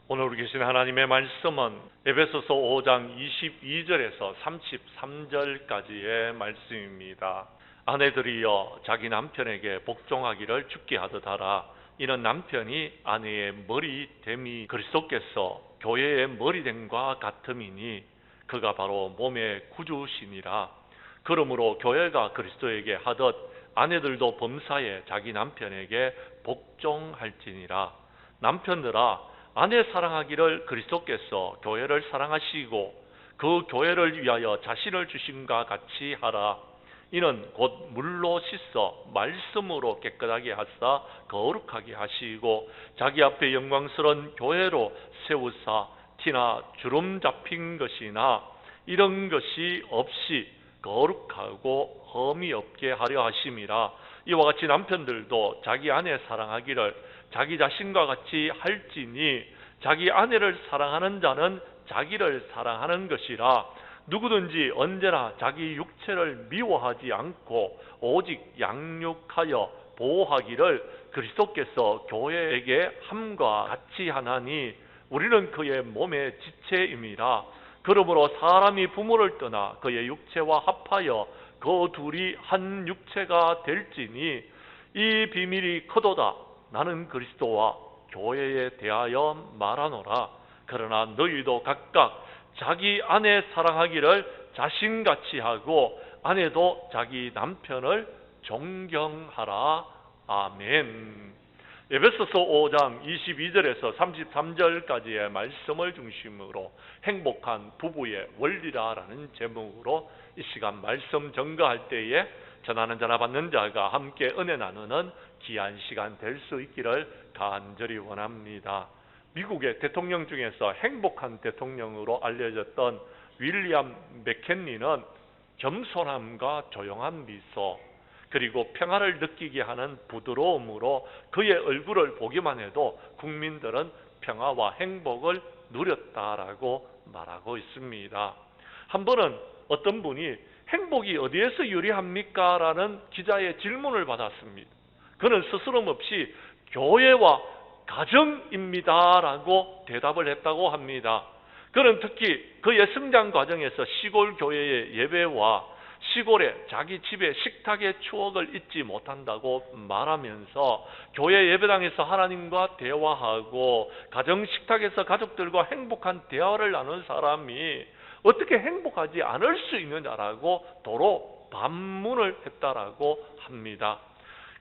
오늘 우리 계신 하나님의 말씀은 에베소서 5장 22절에서 33절까지의 말씀입니다. 아내들이여 자기 남편에게 복종하기를 죽게 하듯 하라. 이는 남편이 아내의 머리됨이 그리스도께서 교회의 머리됨과 같음이니 그가 바로 몸의 구주시니라. 그러므로 교회가 그리스도에게 하듯 아내들도 범사에 자기 남편에게 복종할지니라. 남편들아 아내 사랑하기를 그리스도께서 교회를 사랑하시고 그 교회를 위하여 자신을 주심과 같이 하라. 이는 곧 물로 씻어 말씀으로 깨끗하게 하사 거룩하게 하시고 자기 앞에 영광스러운 교회로 세우사 티나 주름 잡힌 것이나 이런 것이 없이 거룩하고 흠이 없게 하려 하심이라. 이와 같이 남편들도 자기 아내 사랑하기를 자기 자신과 같이 할지니 자기 아내를 사랑하는 자는 자기를 사랑하는 것이라. 누구든지 언제나 자기 육체를 미워하지 않고 오직 양육하여 보호하기를 그리스도께서 교회에게 함과 같이 하나니 우리는 그의 몸의 지체임이라. 그러므로 사람이 부모를 떠나 그의 육체와 합하여 그 둘이 한 육체가 될지니 이 비밀이 크도다. 나는 그리스도와 교회에 대하여 말하노라. 그러나 너희도 각각 자기 아내 사랑하기를 자신같이 하고 아내도 자기 남편을 존경하라. 아멘. 에베소서 5장 22절에서 33절까지의 말씀을 중심으로 행복한 부부의 원리라라는 제목으로 이 시간 말씀 전가할 때에 전하는 자나 받는 자가 함께 은혜 나누는 귀한 시간 될 수 있기를 간절히 원합니다. 미국의 대통령 중에서 행복한 대통령으로 알려졌던 윌리엄 맥켄리는 겸손함과 조용한 미소 그리고 평화를 느끼게 하는 부드러움으로 그의 얼굴을 보기만 해도 국민들은 평화와 행복을 누렸다라고 말하고 있습니다. 한 번은 어떤 분이 행복이 어디에서 유리합니까? 라는 기자의 질문을 받았습니다. 그는 스스럼 없이 교회와 가정입니다 라고 대답을 했다고 합니다. 그는 특히 그의 성장 과정에서 시골 교회의 예배와 시골에 자기 집의 식탁의 추억을 잊지 못한다고 말하면서 교회 예배당에서 하나님과 대화하고 가정 식탁에서 가족들과 행복한 대화를 나눈 사람이 어떻게 행복하지 않을 수 있느냐라고 도로 반문을 했다라고 합니다.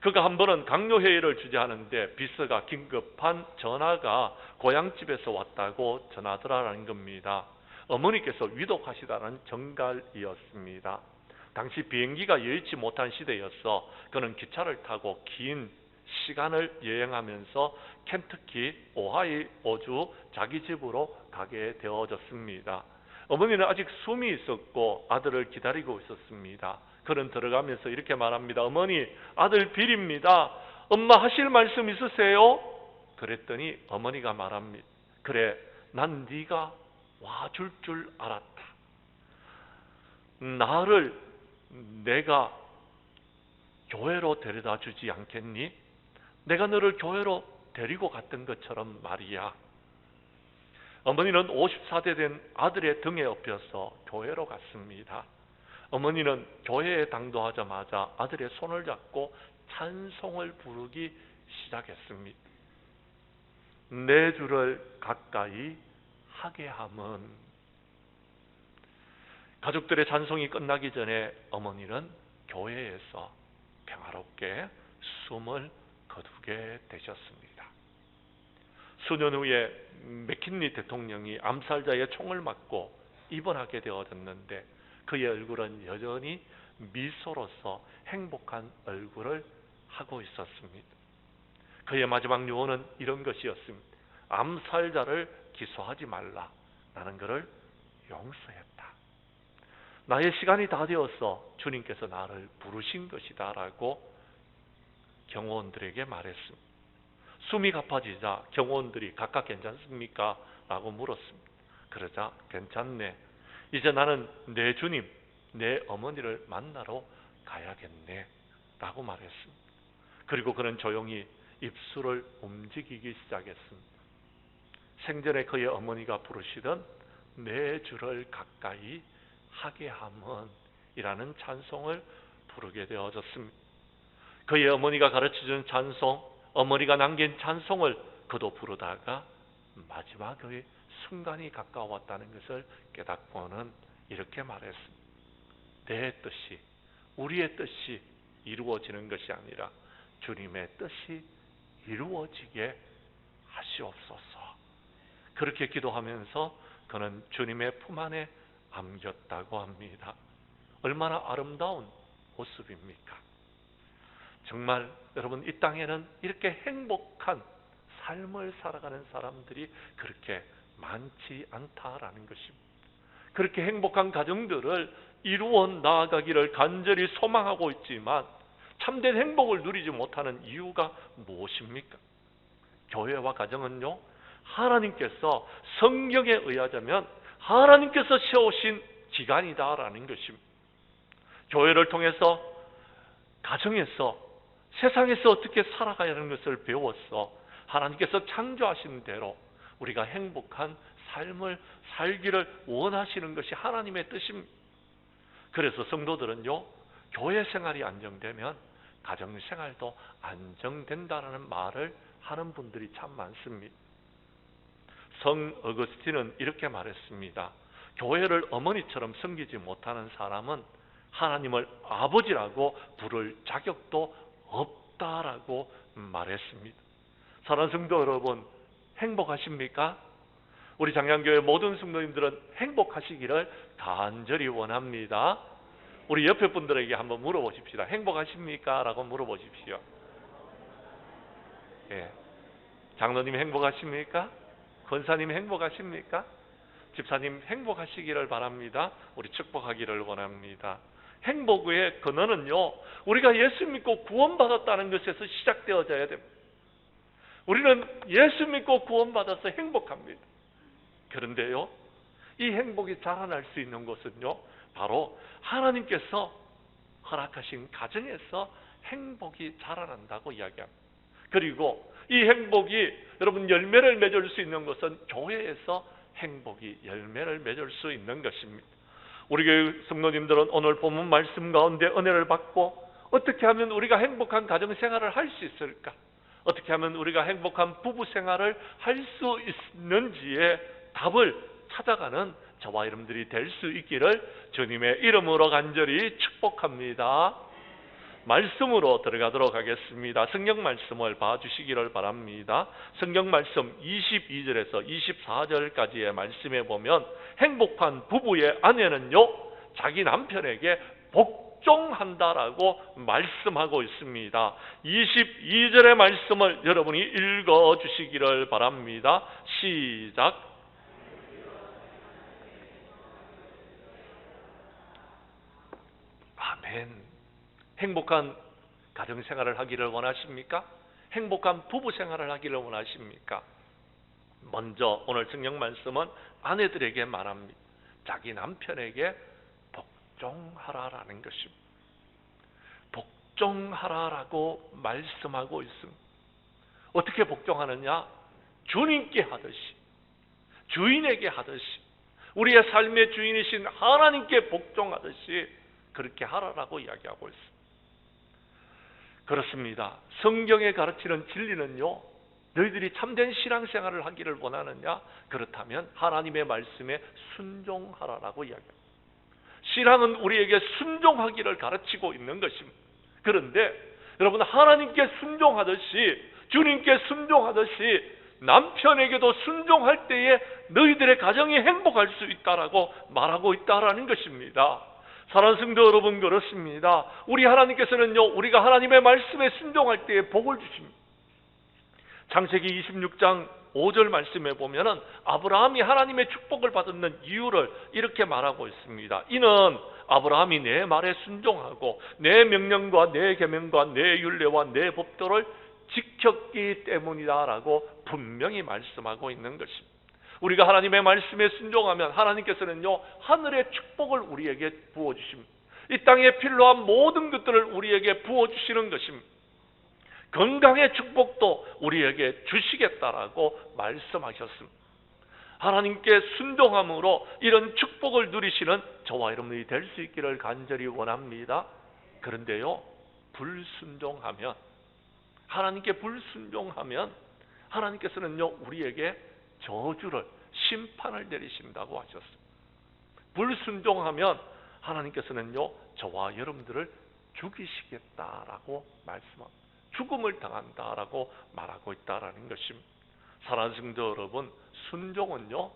그가 한 번은 강요회의를 주재하는데 비서가 긴급한 전화가 고향집에서 왔다고 전하더라는 겁니다. 어머니께서 위독하시다는 정갈이었습니다. 당시 비행기가 여의치 못한 시대였어 그는 기차를 타고 긴 시간을 여행하면서 켄터키 오하이오주 자기 집으로 가게 되어졌습니다. 어머니는 아직 숨이 있었고 아들을 기다리고 있었습니다. 그는 들어가면서 이렇게 말합니다. 어머니, 아들 빌입니다. 엄마 하실 말씀 있으세요? 그랬더니 어머니가 말합니다. 그래, 난 네가 와줄 줄 알았다. 나를 내가 교회로 데려다 주지 않겠니? 내가 너를 교회로 데리고 갔던 것처럼 말이야. 어머니는 54대 된 아들의 등에 업혀서 교회로 갔습니다. 어머니는 교회에 당도하자마자 아들의 손을 잡고 찬송을 부르기 시작했습니다. 내 주를 가까이 하게 함은. 가족들의 찬송이 끝나기 전에 어머니는 교회에서 평화롭게 숨을 거두게 되셨습니다. 수년 후에 맥킨리 대통령이 암살자의 총을 맞고 입원하게 되어졌는데 그의 얼굴은 여전히 미소로서 행복한 얼굴을 하고 있었습니다. 그의 마지막 유언은 이런 것이었습니다. 암살자를 기소하지 말라. 나는 그를 용서했다. 나의 시간이 다 되었어. 주님께서 나를 부르신 것이다 라고 경호원들에게 말했습니다. 숨이 가빠지자 경호원들이 각각 괜찮습니까? 라고 물었습니다. 그러자 괜찮네. 이제 나는 내 주님, 내 어머니를 만나러 가야겠네 라고 말했습니다. 그리고 그는 조용히 입술을 움직이기 시작했습니다. 생전에 그의 어머니가 부르시던 내 주를 가까이 하게 함은 이라는 찬송을 부르게 되어졌습니다. 그의 어머니가 가르쳐준 찬송, 어머니가 남긴 찬송을 그도 부르다가 마지막의 순간이 가까웠다는 것을 깨닫고는 이렇게 말했습니다. 내 뜻이, 우리의 뜻이 이루어지는 것이 아니라 주님의 뜻이 이루어지게 하시옵소서. 그렇게 기도하면서 그는 주님의 품 안에 안겼다고 합니다. 얼마나 아름다운 모습입니까? 정말 여러분, 이 땅에는 이렇게 행복한 삶을 살아가는 사람들이 그렇게 많지 않다라는 것입니다. 그렇게 행복한 가정들을 이루어 나아가기를 간절히 소망하고 있지만 참된 행복을 누리지 못하는 이유가 무엇입니까? 교회와 가정은요, 하나님께서 성경에 의하자면 하나님께서 세우신 기관이다라는 것입니다. 교회를 통해서 가정에서 세상에서 어떻게 살아가야 하는 것을 배워서 하나님께서 창조하신 대로 우리가 행복한 삶을 살기를 원하시는 것이 하나님의 뜻입니다. 그래서 성도들은요, 교회 생활이 안정되면 가정 생활도 안정된다라는 말을 하는 분들이 참 많습니다. 성 어거스틴은 이렇게 말했습니다. 교회를 어머니처럼 섬기지 못하는 사람은 하나님을 아버지라고 부를 자격도 없다라고 말했습니다. 사랑하는 성도 여러분, 행복하십니까? 우리 장량교회 모든 성도님들은 행복하시기를 간절히 원합니다. 우리 옆에 분들에게 한번 물어보십시다. 행복하십니까? 라고 물어보십시오. 예. 장로님 행복하십니까? 권사님 행복하십니까? 집사님 행복하시기를 바랍니다. 우리 축복하기를 원합니다. 행복의 근원은요, 우리가 예수 믿고 구원받았다는 것에서 시작되어져야 됩니다. 우리는 예수 믿고 구원받아서 행복합니다. 그런데요, 이 행복이 자라날 수 있는 것은요, 바로 하나님께서 허락하신 가정에서 행복이 자라난다고 이야기합니다. 그리고 이 행복이 여러분 열매를 맺을 수 있는 것은 교회에서 행복이 열매를 맺을 수 있는 것입니다. 우리 교회 성도님들은 오늘 본문 말씀 가운데 은혜를 받고 어떻게 하면 우리가 행복한 가정생활을 할 수 있을까? 어떻게 하면 우리가 행복한 부부생활을 할 수 있는지에 답을 찾아가는 저와 여러분들이 될 수 있기를 주님의 이름으로 간절히 축복합니다. 말씀으로 들어가도록 하겠습니다. 성경 말씀을 봐주시기를 바랍니다. 성경 말씀 22절에서 24절까지의 말씀에 보면 행복한 부부의 아내는요, 자기 남편에게 복종한다라고 말씀하고 있습니다. 22절의 말씀을 여러분이 읽어주시기를 바랍니다. 시작. 아멘. 행복한 가정생활을 하기를 원하십니까? 행복한 부부생활을 하기를 원하십니까? 먼저 오늘 성경 말씀은 아내들에게 말합니다. 자기 남편에게 복종하라라는 것입니다. 복종하라라고 말씀하고 있습니다. 어떻게 복종하느냐? 주님께 하듯이, 주인에게 하듯이, 우리의 삶의 주인이신 하나님께 복종하듯이 그렇게 하라라고 이야기하고 있습니다. 그렇습니다. 성경에 가르치는 진리는요, 너희들이 참된 신앙생활을 하기를 원하느냐? 그렇다면 하나님의 말씀에 순종하라라고 이야기합니다. 신앙은 우리에게 순종하기를 가르치고 있는 것입니다. 그런데 여러분, 하나님께 순종하듯이, 주님께 순종하듯이 남편에게도 순종할 때에 너희들의 가정이 행복할 수 있다라고 말하고 있다라는 것입니다. 사랑하는 성도 여러분, 그렇습니다. 우리 하나님께서는요, 우리가 하나님의 말씀에 순종할 때에 복을 주십니다. 창세기 26장 5절 말씀에 보면은 아브라함이 하나님의 축복을 받는 이유를 이렇게 말하고 있습니다. 이는 아브라함이 내 말에 순종하고 내 명령과 내 계명과 내 율례와 내 법도를 지켰기 때문이다라고 분명히 말씀하고 있는 것입니다. 우리가 하나님의 말씀에 순종하면 하나님께서는요, 하늘의 축복을 우리에게 부어주십니다. 이 땅에 필요한 모든 것들을 우리에게 부어주시는 것입니다. 건강의 축복도 우리에게 주시겠다라고 말씀하셨습니다. 하나님께 순종함으로 이런 축복을 누리시는 저와 여러분이 될 수 있기를 간절히 원합니다. 그런데요, 불순종하면, 하나님께 불순종하면 하나님께서는요, 우리에게 저주를, 심판을 내리신다고 하셨습니다. 불순종하면 하나님께서는요, 저와 여러분들을 죽이시겠다라고 말씀합니다. 죽음을 당한다라고 말하고 있다라는 것입니다. 사랑하는 성도 여러분, 순종은요,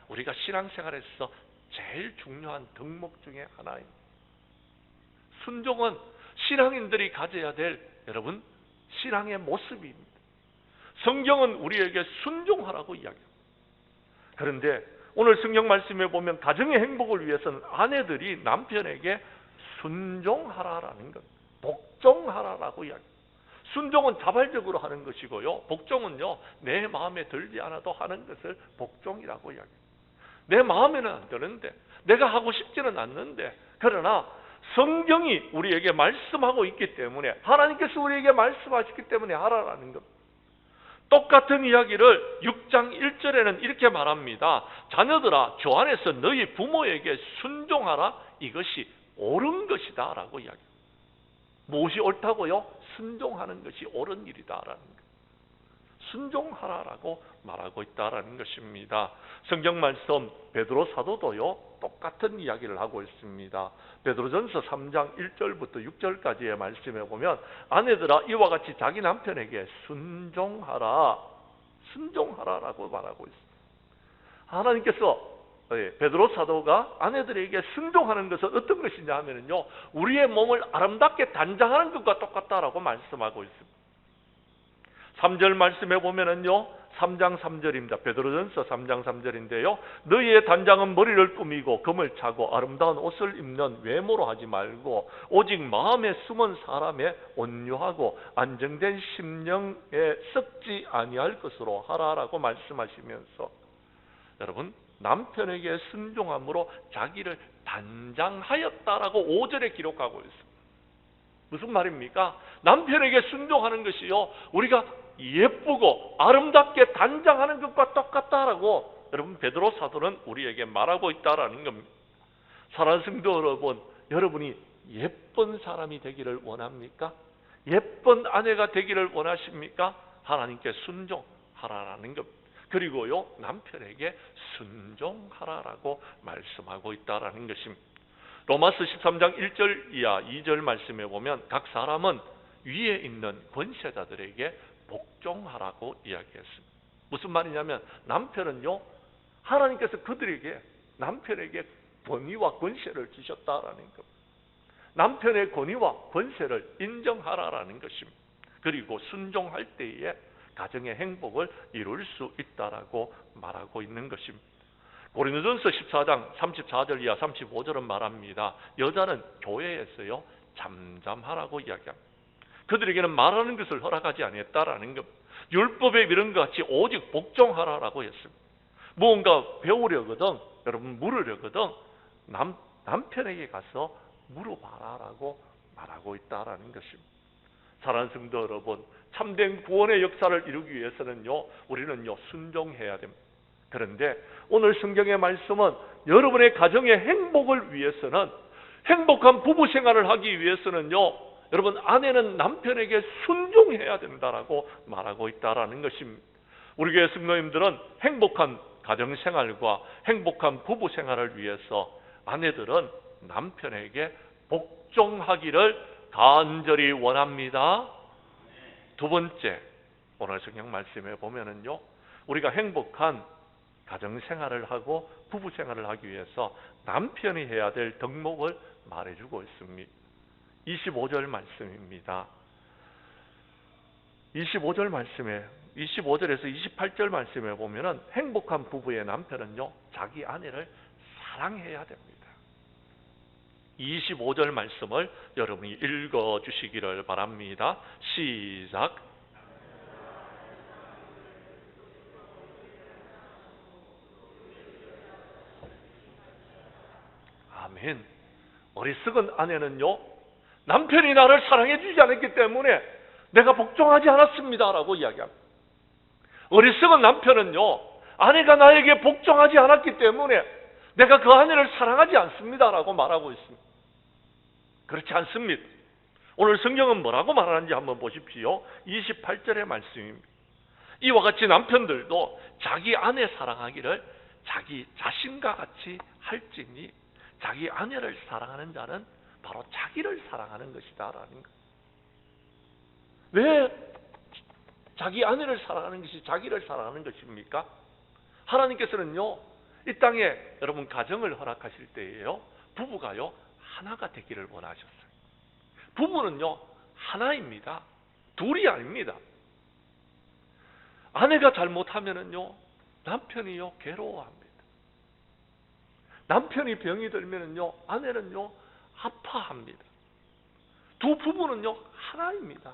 우리가 신앙생활에서 제일 중요한 덕목 중에 하나입니다. 순종은 신앙인들이 가져야 될, 여러분, 신앙의 모습입니다. 성경은 우리에게 순종하라고 이야기합니다. 그런데 오늘 성경 말씀에 보면 가정의 행복을 위해서는 아내들이 남편에게 순종하라라는 것, 복종하라라고 이야기합니다. 순종은 자발적으로 하는 것이고요, 복종은요, 내 마음에 들지 않아도 하는 것을 복종이라고 이야기합니다. 내 마음에는 안 드는데, 내가 하고 싶지는 않는데, 그러나 성경이 우리에게 말씀하고 있기 때문에, 하나님께서 우리에게 말씀하셨기 때문에 하라라는 것. 똑같은 이야기를 6장 1절에는 이렇게 말합니다. 자녀들아, 주 안에서 너희 부모에게 순종하라. 이것이 옳은 것이다 라고 이야기합니다. 무엇이 옳다고요? 순종하는 것이 옳은 일이다라는 것. 순종하라라고 말하고 있다라는 것입니다. 성경 말씀 베드로 사도도요, 똑같은 이야기를 하고 있습니다. 베드로전서 3장 1절부터 6절까지의 말씀에 보면, 아내들아 이와 같이 자기 남편에게 순종하라, 순종하라라고 말하고 있습니다. 하나님께서 베드로 사도가 아내들에게 순종하는 것은 어떤 것이냐 하면요, 우리의 몸을 아름답게 단장하는 것과 똑같다라고 말씀하고 있습니다. 3절 말씀에 보면은요, 3장 3절입니다. 베드로전서 3장 3절인데요. 너희의 단장은 머리를 꾸미고 금을 차고 아름다운 옷을 입는 외모로 하지 말고 오직 마음에 숨은 사람의 온유하고 안정된 심령에 썩지 아니할 것으로 하라라고 말씀하시면서, 여러분, 남편에게 순종함으로 자기를 단장하였다라고 5절에 기록하고 있습니다. 무슨 말입니까? 남편에게 순종하는 것이요, 우리가 예쁘고 아름답게 단장하는 것과 똑같다라고 여러분 베드로 사도는 우리에게 말하고 있다라는 겁니다. 사랑하는 성도 여러분, 여러분이 예쁜 사람이 되기를 원합니까? 예쁜 아내가 되기를 원하십니까? 하나님께 순종하라라는 겁니다. 그리고요, 남편에게 순종하라라고 말씀하고 있다라는 것입니다. 로마서 13장 1절 이하 2절 말씀에 보면 각 사람은 위에 있는 권세자들에게 복종하라고 이야기했습니다. 무슨 말이냐면, 남편은요, 하나님께서 그들에게, 남편에게 권위와 권세를 주셨다라는 것. 남편의 권위와 권세를 인정하라라는 것입니다. 그리고 순종할 때에 가정의 행복을 이룰 수 있다라고 말하고 있는 것입니다. 고린도전서 14장 34절 이하 35절은 말합니다. 여자는 교회에서요, 잠잠하라고 이야기합니다. 그들에게는 말하는 것을 허락하지 아니했다라는 것. 율법에 이런 것 같이 오직 복종하라라고 했습니다. 무언가 배우려거든, 여러분 물으려거든 남편에게 가서 물어봐라라고 말하고 있다라는 것입니다. 사랑하는 성도 여러분, 참된 구원의 역사를 이루기 위해서는요, 우리는요, 순종해야 됩니다. 그런데 오늘 성경의 말씀은 여러분의 가정의 행복을 위해서는, 행복한 부부 생활을 하기 위해서는요, 여러분, 아내는 남편에게 순종해야 된다라고 말하고 있다라는 것입니다. 우리 교회 성도님들은 행복한 가정생활과 행복한 부부생활을 위해서 아내들은 남편에게 복종하기를 간절히 원합니다. 두 번째, 오늘 성경 말씀에 보면은요, 우리가 행복한 가정생활을 하고 부부생활을 하기 위해서 남편이 해야 될 덕목을 말해주고 있습니다. 25절 말씀입니다. 25절 말씀에 25절에서 28절 말씀에 보면은 행복한 부부의 남편은요, 자기 아내를 사랑해야 됩니다. 25절 말씀을 여러분이 읽어 주시기를 바랍니다. 시작. 아멘. 어리석은 아내는요, 남편이 나를 사랑해 주지 않았기 때문에 내가 복종하지 않았습니다 라고 이야기합니다. 어리석은 남편은요, 아내가 나에게 복종하지 않았기 때문에 내가 그 아내를 사랑하지 않습니다라고 말하고 있습니다. 그렇지 않습니다. 오늘 성경은 뭐라고 말하는지 한번 보십시오. 28절의 말씀입니다. 이와 같이 남편들도 자기 아내 사랑하기를 자기 자신과 같이 할지니 자기 아내를 사랑하는 자는 바로 자기를 사랑하는 것이다 라는 것. 왜 자기 아내를 사랑하는 것이 자기를 사랑하는 것입니까? 하나님께서는요, 이 땅에 여러분 가정을 허락하실 때에요, 부부가요 하나가 되기를 원하셨어요. 부부는요 하나입니다. 둘이 아닙니다. 아내가 잘못하면은요 남편이요 괴로워합니다. 남편이 병이 들면은요 아내는요 아파합니다. 두 부부는요 하나입니다.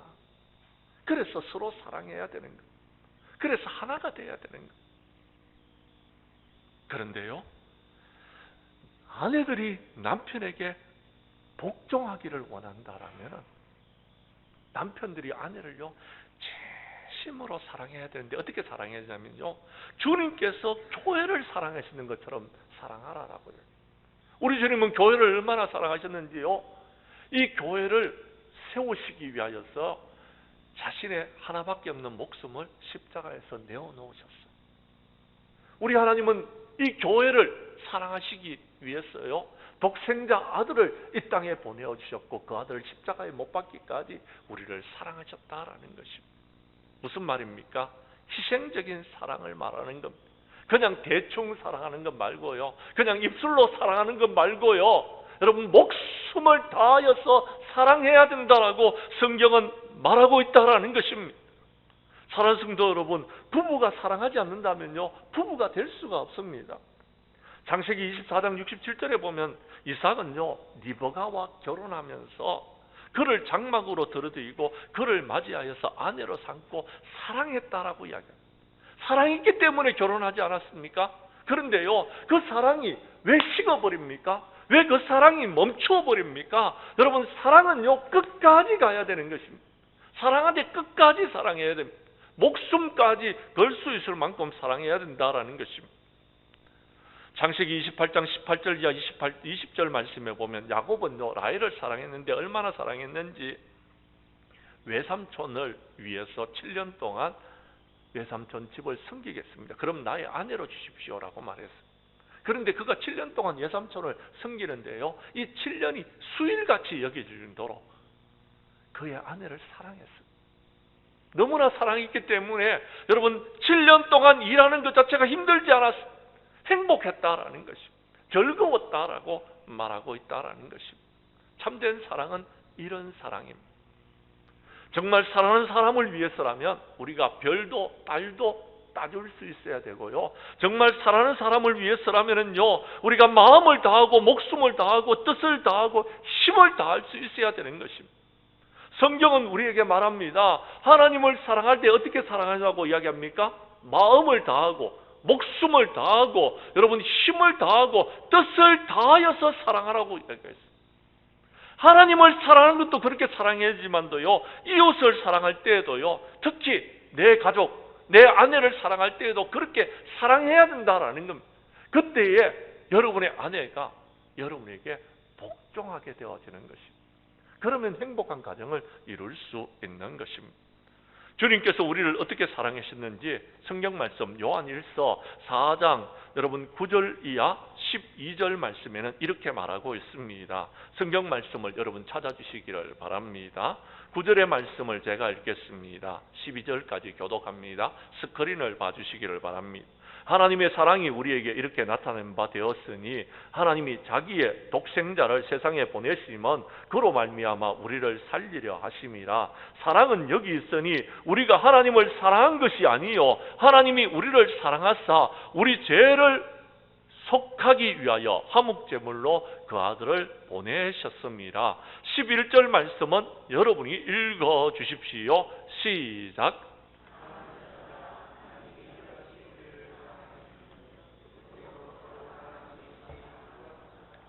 그래서 서로 사랑해야 되는 것. 그래서 하나가 돼야 되는 것. 그런데요, 아내들이 남편에게 복종하기를 원한다라면 남편들이 아내를요 진심으로 사랑해야 되는데 어떻게 사랑해야 되냐면요, 주님께서 교회를 사랑하시는 것처럼 사랑하라라고요. 우리 주님은 교회를 얼마나 사랑하셨는지요, 이 교회를 세우시기 위하여서 자신의 하나밖에 없는 목숨을 십자가에서 내어놓으셨어요. 우리 하나님은 이 교회를 사랑하시기 위해서요 독생자 아들을 이 땅에 보내주셨고 그 아들을 십자가에 못 박기까지 우리를 사랑하셨다라는 것입니다. 무슨 말입니까? 희생적인 사랑을 말하는 겁니다. 그냥 대충 사랑하는 것 말고요, 그냥 입술로 사랑하는 것 말고요, 여러분 목숨을 다하여서 사랑해야 된다라고 성경은 말하고 있다라는 것입니다. 사랑하는 성도 여러분, 부부가 사랑하지 않는다면요 부부가 될 수가 없습니다. 창세기 24장 67절에 보면 이삭은요 리브가와 결혼하면서 그를 장막으로 들여드리고 그를 맞이하여서 아내로 삼고 사랑했다라고 이야기합니다. 사랑했기 때문에 결혼하지 않았습니까? 그런데요 그 사랑이 왜 식어버립니까? 왜 그 사랑이 멈춰버립니까? 여러분, 사랑은요 끝까지 가야 되는 것입니다. 사랑하되 끝까지 사랑해야 됩니다. 목숨까지 걸 수 있을 만큼 사랑해야 된다라는 것입니다. 창세기 28장 18절 이하 20절 말씀에 보면 야곱은요 라헬을 사랑했는데 얼마나 사랑했는지 외삼촌을 위해서 7년 동안 외삼촌 집을 섬기겠습니다. 그럼 나의 아내로 주십시오라고 말했어요. 그런데 그가 7년 동안 외삼촌을 섬기는데요 이 7년이 수일같이 여겨질 정도로 그의 아내를 사랑했어요. 너무나 사랑했기 때문에 여러분 7년 동안 일하는 것 자체가 힘들지 않았어요. 행복했다라는 것입니다. 즐거웠다라고 말하고 있다라는 것입니다. 참된 사랑은 이런 사랑입니다. 정말 사랑하는 사람을 위해서라면 우리가 별도 달도 따줄 수 있어야 되고요, 정말 사랑하는 사람을 위해서라면은요 우리가 마음을 다하고 목숨을 다하고 뜻을 다하고 힘을 다할 수 있어야 되는 것입니다. 성경은 우리에게 말합니다. 하나님을 사랑할 때 어떻게 사랑하냐고 이야기합니까? 마음을 다하고 목숨을 다하고 여러분 힘을 다하고 뜻을 다하여서 사랑하라고 이야기했어요. 하나님을 사랑하는 것도 그렇게 사랑해야지만도요 이웃을 사랑할 때에도요 특히 내 가족, 내 아내를 사랑할 때에도 그렇게 사랑해야 된다라는 겁니다. 그때에 여러분의 아내가 여러분에게 복종하게 되어지는 것입니다. 그러면 행복한 가정을 이룰 수 있는 것입니다. 주님께서 우리를 어떻게 사랑하셨는지 성경 말씀 요한일서 4장 여러분 9절 이하 12절 말씀에는 이렇게 말하고 있습니다. 성경 말씀을 여러분 찾아주시기를 바랍니다. 9절의 말씀을 제가 읽겠습니다. 12절까지 교독합니다. 스크린을 봐주시기를 바랍니다. 하나님의 사랑이 우리에게 이렇게 나타낸 바 되었으니 하나님이 자기의 독생자를 세상에 보내심은 그로 말미암아 우리를 살리려 하심이라. 사랑은 여기 있으니 우리가 하나님을 사랑한 것이 아니요 하나님이 우리를 사랑하사 우리 죄를 속하기 위하여 화목제물로 그 아들을 보내셨습니다. 11절 말씀은 여러분이 읽어 주십시오. 시작.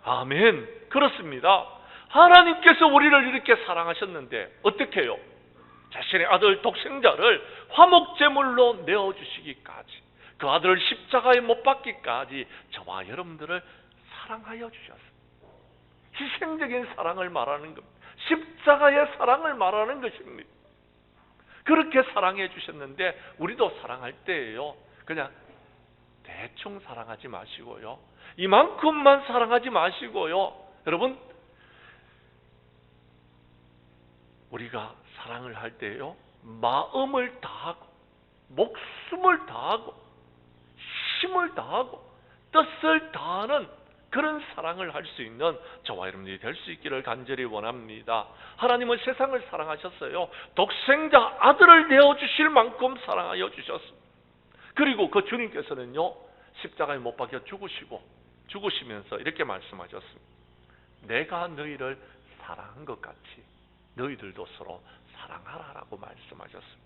아멘. 그렇습니다. 하나님께서 우리를 이렇게 사랑하셨는데 어떻게 해요? 자신의 아들 독생자를 화목제물로 내어주시기까지 그 아들을 십자가에 못 박기까지 저와 여러분들을 사랑하여 주셨습니다. 희생적인 사랑을 말하는 겁니다. 십자가의 사랑을 말하는 것입니다. 그렇게 사랑해 주셨는데 우리도 사랑할 때예요, 그냥 대충 사랑하지 마시고요, 이만큼만 사랑하지 마시고요, 여러분, 우리가 사랑을 할 때요, 마음을 다하고 목숨을 다하고 힘을 다하고 뜻을 다하는 그런 사랑을 할 수 있는 저와 여러분들이 될 수 있기를 간절히 원합니다. 하나님은 세상을 사랑하셨어요. 독생자 아들을 내어주실 만큼 사랑하여 주셨습니다. 그리고 그 주님께서는요, 십자가에 못 박혀 죽으시면서 이렇게 말씀하셨습니다. 내가 너희를 사랑한 것 같이 너희들도 서로 사랑하라라고 말씀하셨습니다.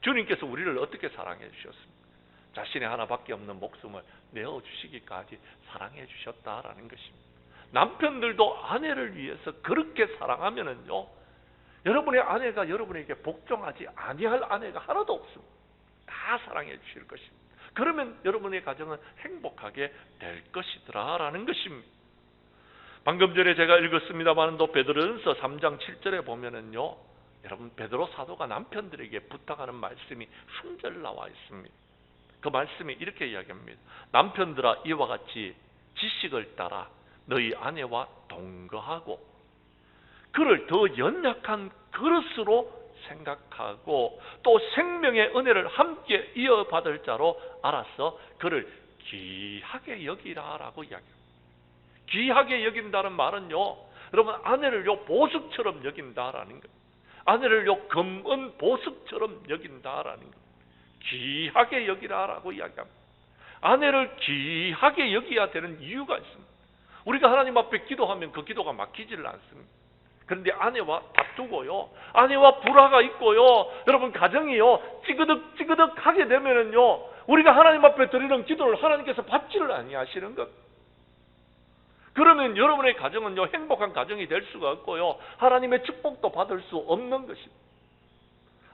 주님께서 우리를 어떻게 사랑해 주셨습니까? 자신의 하나밖에 없는 목숨을 내어주시기까지 사랑해 주셨다라는 것입니다. 남편들도 아내를 위해서 그렇게 사랑하면은요, 여러분의 아내가 여러분에게 복종하지 아니할 아내가 하나도 없습니다. 다 사랑해 주실 것입니다. 그러면 여러분의 가정은 행복하게 될 것이더라라는 것입니다. 방금 전에 제가 읽었습니다만 또 베드로전서 3장 7절에 보면은요, 여러분, 베드로 사도가 남편들에게 부탁하는 말씀이 한 절 나와 있습니다. 그 말씀이 이렇게 이야기합니다. 남편들아, 이와 같이 지식을 따라 너희 아내와 동거하고 그를 더 연약한 그릇으로 생각하고 또 생명의 은혜를 함께 이어받을 자로 알아서 그를 귀하게 여기라라고 이야기합니다. 귀하게 여긴다는 말은요, 여러분, 아내를요 보석처럼 여긴다라는 것, 아내를요 금은 보석처럼 여긴다라는 것, 귀하게 여기라라고 이야기합니다. 아내를 귀하게 여기야 되는 이유가 있습니다. 우리가 하나님 앞에 기도하면 그 기도가 막히지를 않습니다. 그런데 아내와 다투고요, 아내와 불화가 있고요, 여러분, 가정이요 찌그덕 하게 되면은요, 우리가 하나님 앞에 드리는 기도를 하나님께서 받지를 아니하시는 것. 그러면 여러분의 가정은요 행복한 가정이 될 수가 없고요, 하나님의 축복도 받을 수 없는 것입니다.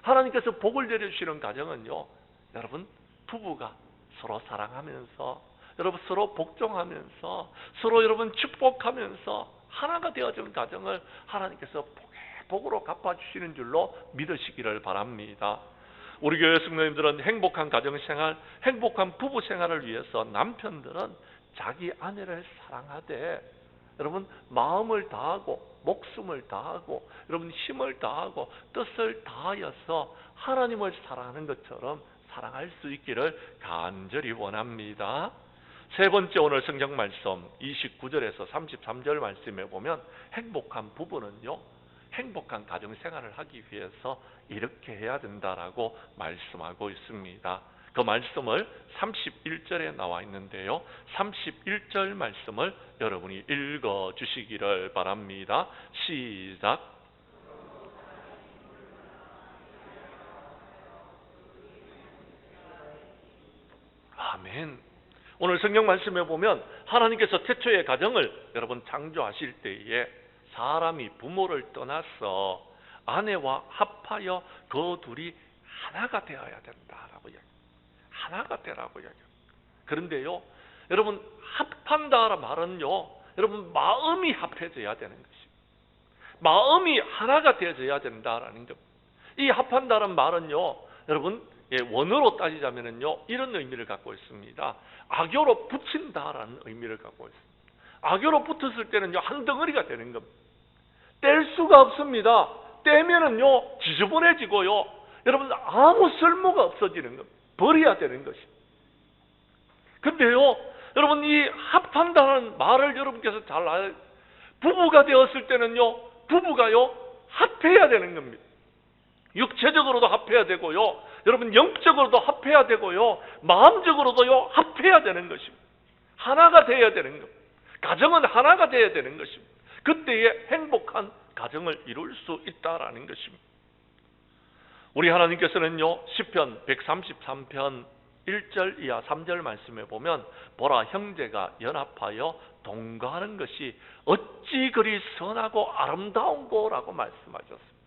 하나님께서 복을 내려주시는 가정은요, 여러분, 부부가 서로 사랑하면서, 여러분, 서로 복종하면서, 서로 여러분 축복하면서 하나가 되어진 가정을 하나님께서 복으로 갚아주시는 줄로 믿으시기를 바랍니다. 우리 교회 성도님들은 행복한 가정생활, 행복한 부부생활을 위해서 남편들은 자기 아내를 사랑하되, 여러분, 마음을 다하고 목숨을 다하고 여러분 힘을 다하고 뜻을 다하여서 하나님을 사랑하는 것처럼 사랑할 수 있기를 간절히 원합니다. 세 번째, 오늘 성경 말씀 29절에서 33절 말씀에 보면 행복한 부부는요, 행복한 가정생활을 하기 위해서 이렇게 해야 된다라고 말씀하고 있습니다. 그 말씀을 31절에 나와 있는데요, 31절 말씀을 여러분이 읽어 주시기를 바랍니다. 시작. 아멘. 오늘 성경 말씀에 보면 하나님께서 태초의 가정을 여러분 창조하실 때에 사람이 부모를 떠나서 아내와 합하여 그 둘이 하나가 되어야 된다라고 이야기합니다. 하나가 되라고 이야기합니다. 그런데요, 여러분, 합한다라는 말은요, 여러분, 마음이 합해져야 되는 것입니다. 마음이 하나가 되어져야 된다라는 것. 이 합한다는 말은요, 여러분, 원어로 따지자면은요, 이런 의미를 갖고 있습니다. 악교로 붙인다라는 의미를 갖고 있습니다. 악교로 붙었을 때는요, 한 덩어리가 되는 겁니다. 뗄 수가 없습니다. 떼면은요, 지저분해지고요, 여러분, 아무 쓸모가 없어지는 겁니다. 버려야 되는 것입니다. 근데요, 여러분, 이 합한다는 말을 여러분께서 잘 알아요. 부부가 되었을 때는요, 부부가요, 합해야 되는 겁니다. 육체적으로도 합해야 되고요, 여러분, 영적으로도 합해야 되고요, 마음적으로도요, 합해야 되는 것입니다. 하나가 되어야 되는 겁니다. 가정은 하나가 되어야 되는 것입니다. 그때에 행복한 가정을 이룰 수 있다라는 것입니다. 우리 하나님께서는요, 시편 133편 1절 이하 3절 말씀에 보면 보라, 형제가 연합하여 동거하는 것이 어찌 그리 선하고 아름다운고라고 말씀하셨습니다.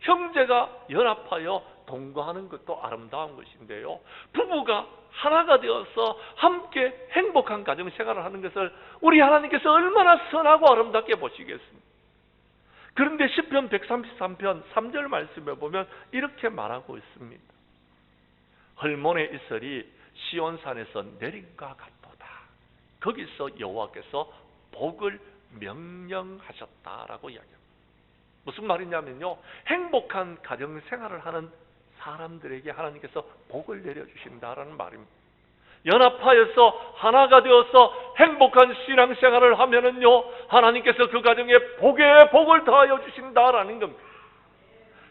형제가 연합하여 동거하는 것도 아름다운 것인데요, 부부가 하나가 되어서 함께 행복한 가정생활을 하는 것을 우리 하나님께서 얼마나 선하고 아름답게 보시겠습니까? 그런데 시편 133편 3절 말씀에 보면 이렇게 말하고 있습니다. 헐몬의 이슬이 시온산에서 내림과 같도다. 거기서 여호와께서 복을 명령하셨다라고 이야기합니다. 무슨 말이냐면요, 행복한 가정생활을 하는 사람들에게 하나님께서 복을 내려주신다라는 말입니다. 연합하여서 하나가 되어서 행복한 신앙생활을 하면은요, 하나님께서 그 가정에 복에 복을 더하여 주신다라는 겁니다.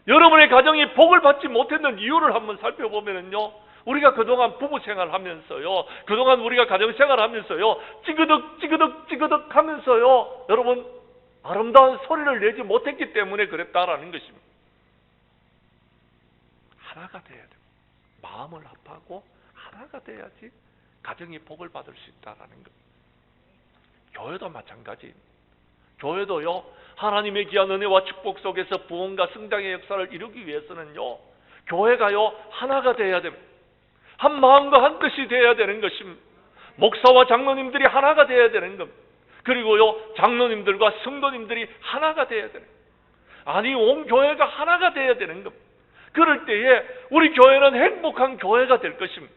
여러분의 가정이 복을 받지 못했는 이유를 한번 살펴보면은요, 우리가 그동안 부부생활 하면서요, 그동안 우리가 가정생활 하면서요, 찌그덕 하면서요, 여러분 아름다운 소리를 내지 못했기 때문에 그랬다라는 것입니다. 하나가 돼야 돼요. 마음을 합하고 하나가 돼야지 가정이 복을 받을 수 있다라는 겁니다. 교회도 마찬가지입니다. 교회도요, 하나님의 귀한 은혜와 축복 속에서 부흥과 성장의 역사를 이루기 위해서는요, 교회가요 하나가 돼야 됩니다. 한 마음과 한 뜻이 돼야 되는 것입니다. 목사와 장로님들이 하나가 돼야 되는 겁니다. 그리고요, 장로님들과 성도님들이 하나가 돼야 되는 겁니다. 아니, 온 교회가 하나가 돼야 되는 겁니다. 그럴 때에 우리 교회는 행복한 교회가 될 것입니다.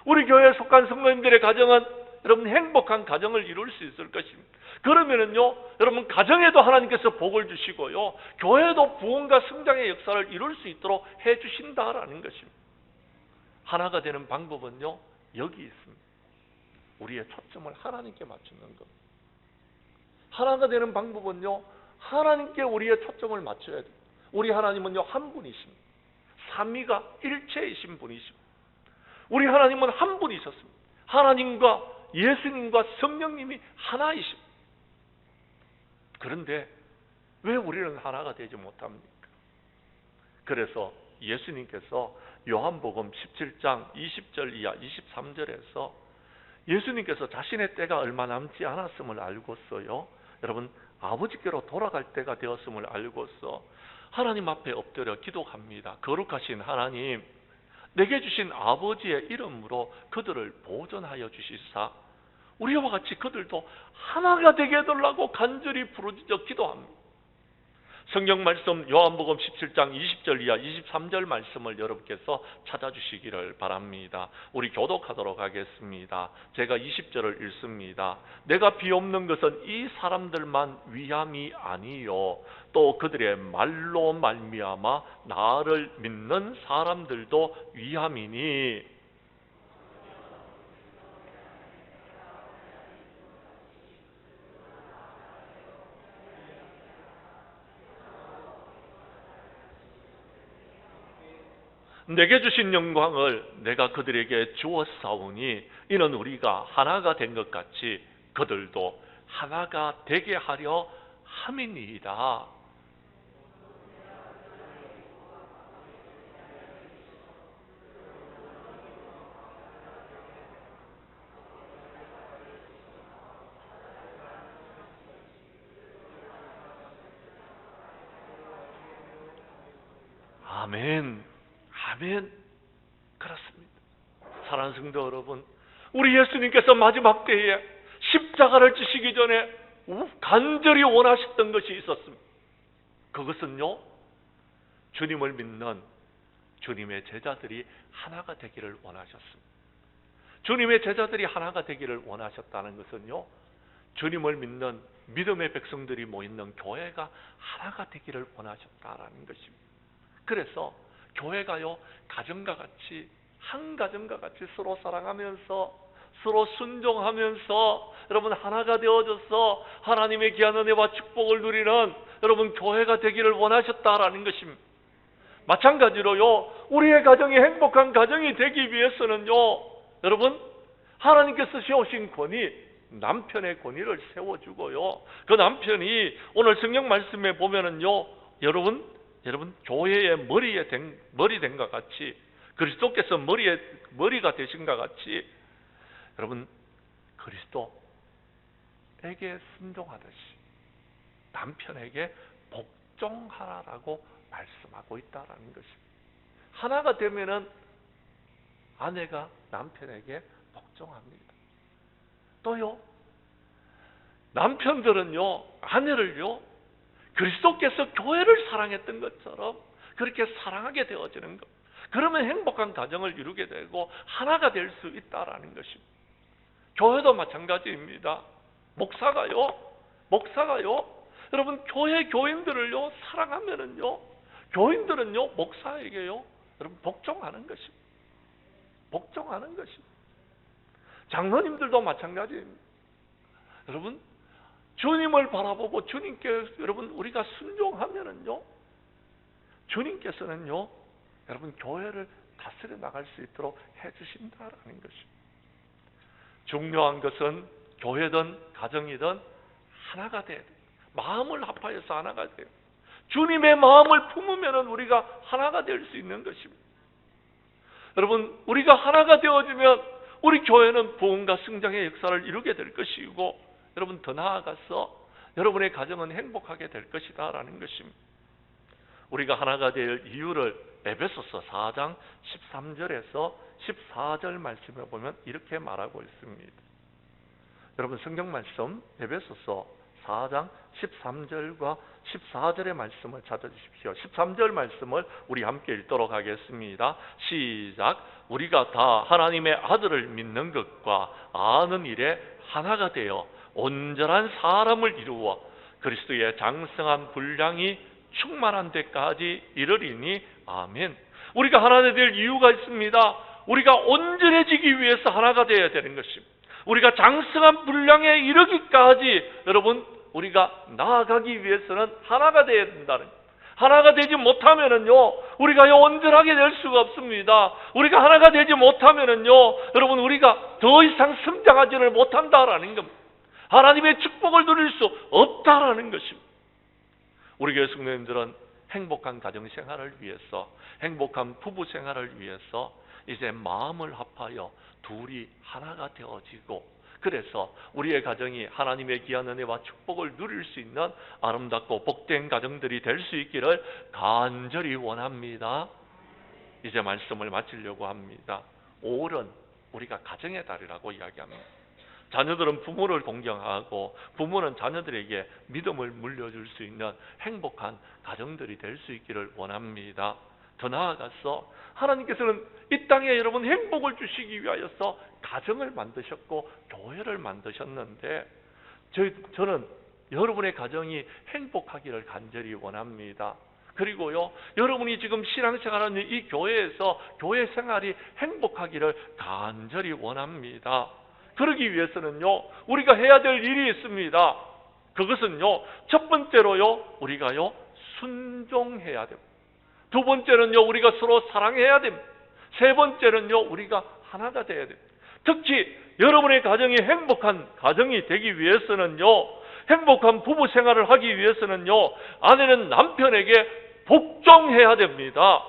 우리 교회에 속한 성도님들의 가정은 여러분 행복한 가정을 이룰 수 있을 것입니다. 그러면은요, 여러분 가정에도 하나님께서 복을 주시고요, 교회도 부흥과 성장의 역사를 이룰 수 있도록 해 주신다라는 것입니다. 하나가 되는 방법은요, 여기 있습니다. 우리의 초점을 하나님께 맞추는 것. 하나가 되는 방법은요, 하나님께 우리의 초점을 맞춰야 돼요. 우리 하나님은요 한 분이십니다. 삼위가 일체이신 분이십니다. 우리 하나님은 한 분이셨습니다. 하나님과 예수님과 성령님이 하나이십니다. 그런데 왜 우리는 하나가 되지 못합니까? 그래서 예수님께서 요한복음 17장 20절 이하 23절에서 예수님께서 자신의 때가 얼마 남지 않았음을 알고서요, 여러분 아버지께로 돌아갈 때가 되었음을 알고서 하나님 앞에 엎드려 기도합니다. 거룩하신 하나님, 내게 주신 아버지의 이름으로 그들을 보존하여 주시사 우리와 같이 그들도 하나가 되게 해달라고 간절히 부르짖어 기도합니다. 성경 말씀 요한복음 17장 20절 이하 23절 말씀을 여러분께서 찾아주시기를 바랍니다. 우리 교독하도록 하겠습니다. 제가 20절을 읽습니다. 내가 비옵는 것은 이 사람들만 위함이 아니요 또 그들의 말로 말미암아 나를 믿는 사람들도 위함이니 내게 주신 영광을 내가 그들에게 주었사오니 이는 우리가 하나가 된 것 같이 그들도 하나가 되게 하려 함이니이다. 아멘. 아멘. 그렇습니다. 사랑하는 성도 여러분, 우리 예수님께서 마지막 때에 십자가를 지시기 전에 간절히 원하셨던 것이 있었습니다. 그것은요, 주님을 믿는 주님의 제자들이 하나가 되기를 원하셨습니다. 주님의 제자들이 하나가 되기를 원하셨다는 것은요, 주님을 믿는 믿음의 백성들이 모이는 교회가 하나가 되기를 원하셨다는 것입니다. 그래서 교회가요, 가정과 같이, 한 가정과 같이 서로 사랑하면서 서로 순종하면서 여러분 하나가 되어져서 하나님의 귀한 은혜와 축복을 누리는 여러분 교회가 되기를 원하셨다라는 것입니다. 마찬가지로요, 우리의 가정이 행복한 가정이 되기 위해서는요, 여러분 하나님께서 세우신 권위, 남편의 권위를 세워주고요, 그 남편이 오늘 성경 말씀에 보면은요, 여러분 교회의 머리 된 것 같이, 그리스도께서 머리가 되신 것 같이 여러분 그리스도에게 순종하듯이 남편에게 복종하라라고 말씀하고 있다라는 것입니다. 하나가 되면은 아내가 남편에게 복종합니다. 또요, 남편들은요, 아내를요, 그리스도께서 교회를 사랑했던 것처럼 그렇게 사랑하게 되어지는 것. 그러면 행복한 가정을 이루게 되고 하나가 될 수 있다라는 것입니다. 교회도 마찬가지입니다. 목사가요, 여러분 교회 교인들을요 사랑하면은요, 교인들은요 목사에게요, 여러분 복종하는 것입니다. 복종하는 것입니다. 장로님들도 마찬가지입니다. 여러분 주님을 바라보고 주님께 여러분 우리가 순종하면은요, 주님께서는요 여러분 교회를 다스려 나갈 수 있도록 해주신다라는 것입니다. 중요한 것은 교회든 가정이든 하나가 돼야 돼요. 마음을 합하여서 하나가 돼요. 주님의 마음을 품으면 우리가 하나가 될 수 있는 것입니다. 여러분 우리가 하나가 되어지면 우리 교회는 부흥과 성장의 역사를 이루게 될 것이고, 여러분 더 나아가서 여러분의 가정은 행복하게 될 것이다 라는 것입니다. 우리가 하나가 될 이유를 에베소서 4장 13절에서 14절 말씀에 보면 이렇게 말하고 있습니다. 여러분 성경 말씀 에베소서 4장 13절과 14절의 말씀을 찾아주십시오. 13절 말씀을 우리 함께 읽도록 하겠습니다. 시작. 우리가 다 하나님의 아들을 믿는 것과 아는 일에 하나가 되어 온전한 사람을 이루어 그리스도의 장성한 분량이 충만한 데까지 이르리니 아멘. 우리가 하나 될 이유가 있습니다. 우리가 온전해지기 위해서 하나가 되어야 되는 것입니다. 우리가 장성한 분량에 이르기까지 여러분 우리가 나아가기 위해서는 하나가 되어야 된다는 거예요. 하나가 되지 못하면은요 우리가 온전하게 될 수가 없습니다. 우리가 하나가 되지 못하면은요 여러분 우리가 더 이상 성장하지를 못한다라는 겁니다. 하나님의 축복을 누릴 수 없다라는 것입니다. 우리 교회 성도님들은 행복한 가정생활을 위해서, 행복한 부부생활을 위해서 이제 마음을 합하여 둘이 하나가 되어지고, 그래서 우리의 가정이 하나님의 귀한 은혜와 축복을 누릴 수 있는 아름답고 복된 가정들이 될 수 있기를 간절히 원합니다. 이제 말씀을 마치려고 합니다. 5월은 우리가 가정의 달이라고 이야기합니다. 자녀들은 부모를 공경하고 부모는 자녀들에게 믿음을 물려줄 수 있는 행복한 가정들이 될 수 있기를 원합니다. 더 나아가서 하나님께서는 이 땅에 여러분 행복을 주시기 위하여서 가정을 만드셨고 교회를 만드셨는데 저는 여러분의 가정이 행복하기를 간절히 원합니다. 그리고요 여러분이 지금 신앙생활하는 이 교회에서 교회 생활이 행복하기를 간절히 원합니다. 그러기 위해서는요 우리가 해야 될 일이 있습니다. 그것은요 첫 번째로요 우리가요 순종해야 됩니다. 두 번째는요 우리가 서로 사랑해야 됩니다. 세 번째는요 우리가 하나가 돼야 됩니다. 특히 여러분의 가정이 행복한 가정이 되기 위해서는요, 행복한 부부 생활을 하기 위해서는요 아내는 남편에게 복종해야 됩니다.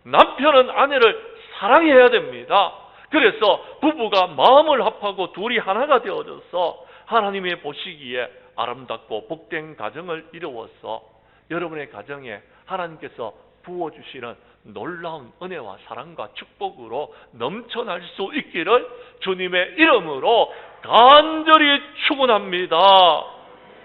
남편은 아내를 사랑해야 됩니다. 그래서 부부가 마음을 합하고 둘이 하나가 되어져서 하나님이 보시기에 아름답고 복된 가정을 이루어서 여러분의 가정에 하나님께서 부어주시는 놀라운 은혜와 사랑과 축복으로 넘쳐날 수 있기를 주님의 이름으로 간절히 축원합니다.